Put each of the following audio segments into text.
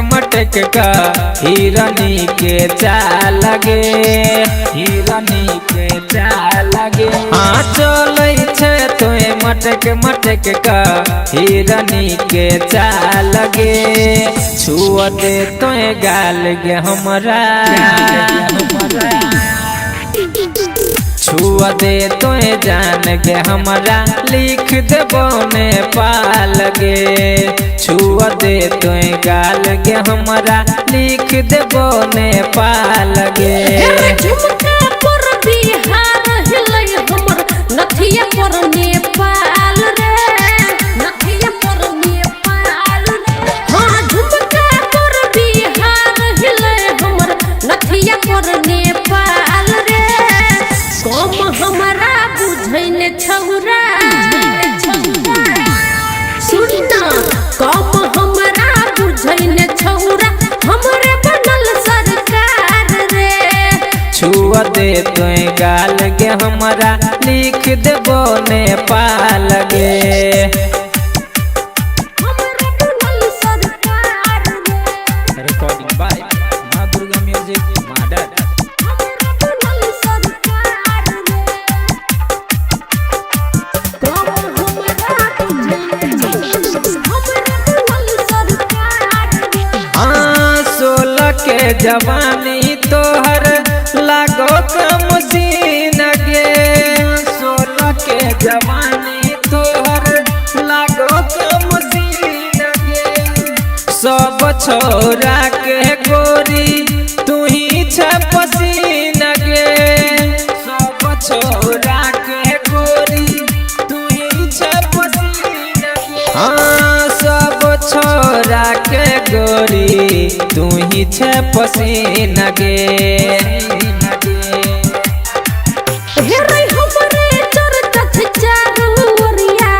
मटक का हिरनी के चाल गे, हिरनी के चाल गे। हाँ चले तोए मटक का हिरनी के चाल गे। छुआ दे तोए गाल गे हमरा, छुआ दे तोए जान गे हमरा लिख देबो नेपाल गे। छुआ दे तोए गाल गे हमरा लिख देबो नेपाल गे। झुमका पर बिहार हिलै हमर नथिया पर नेपाल रे, नथिया पर नेपाल रे। हाँ झुमका पर बिहार हिलै हमर नथिया पर नेपाल रे। कम हमरा बुझैन छौरा, सुनना कम हमरा बुझैन छौरा हमरे बनल सरकार रे। छुआ दे तोए गाल गे हमरा लिख देबो नेपाल गे। हमरे बनल सरकार रे। रिकॉर्डिंग बाय माँ दुर्गा म्यूजिक माडर। हमरे बनल सरकार रे। कम हमरा बुझैन छौरा हमरे बनल सरकार रे। हाँ 16 के जवानी तोहर लागो मसीन गे। 16 के जवानी तोहर लागो मसीन गे। सब छोरा के गोरी तू ही छ पसीन गे। सब छोरा के गोरी तू ही छ पसीन गे। हाँ सब छोरा के गोरी तू ही छ पसीन गे। हेरै हमरे चर्चा छै चारू ओरिया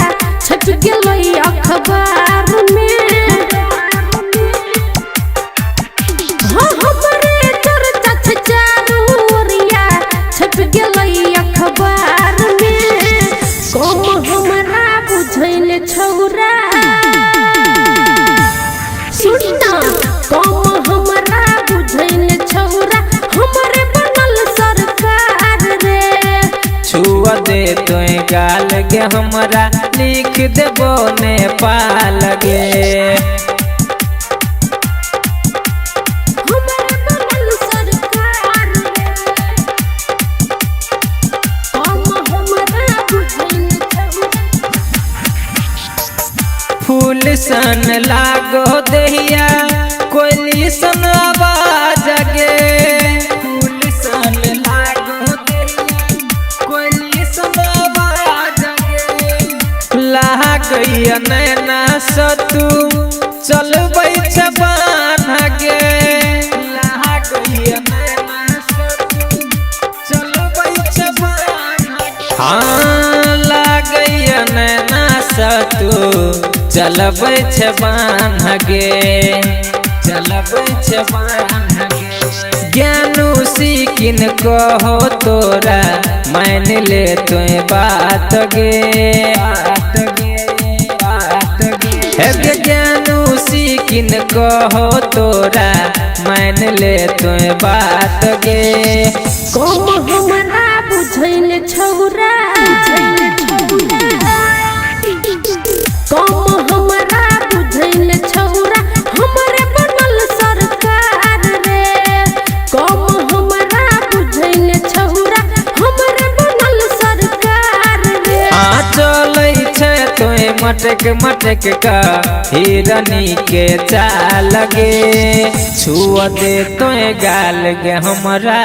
छप गेलै अखबार में। हाँ हमरे चर्चा छै चारू ओरिया छप गेलै अखबार में। कम हमरा बुझैन छौरा, सुनना कम हमरा बुझैन छौरा हमरे बनल सरकार रे। छुआ दे तोए गाल गे हमरा लिख देबो नेपाल गे। हमरे बनल सरकार रे। कम हमरा बुझैन छौरा। फूल सन लागो दहिया कोयली सन आवाज गे। फूल सन लागो दहिया कोयली सन आवाज गे। लागैया नैना सतू चलबै छ बान्ह गे। लागैया नैना सतू चलबै छ बान्ह गे। हाँ लागैया नैना सतू चलबै छ बान्ह गे, चलबै छ बान्ह गे। ज्ञानू सीकिन कहो तोरा मान ले तोए बात गे, बात गे, बात गे। हे ज्ञानू सीकिन कहो तोरा मान ले तोए बात गे। कम हमरा बुझैन छौरा, कम हमरा बुझैन छौरा हमरे बनल सरकार रे। कम हमरा बुझैन छौरा हमरे बनल सरकार रे। हाँ चलै छै तोए मटक का हिरनी के चाल गे। छुआ दे तोए गाल गे हमरा,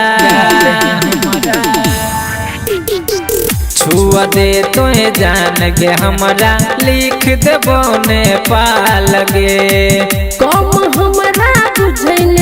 छुआ दे तोए जान गे हमरा लिख देबो नेपाल गे। कम हमरा बुझैन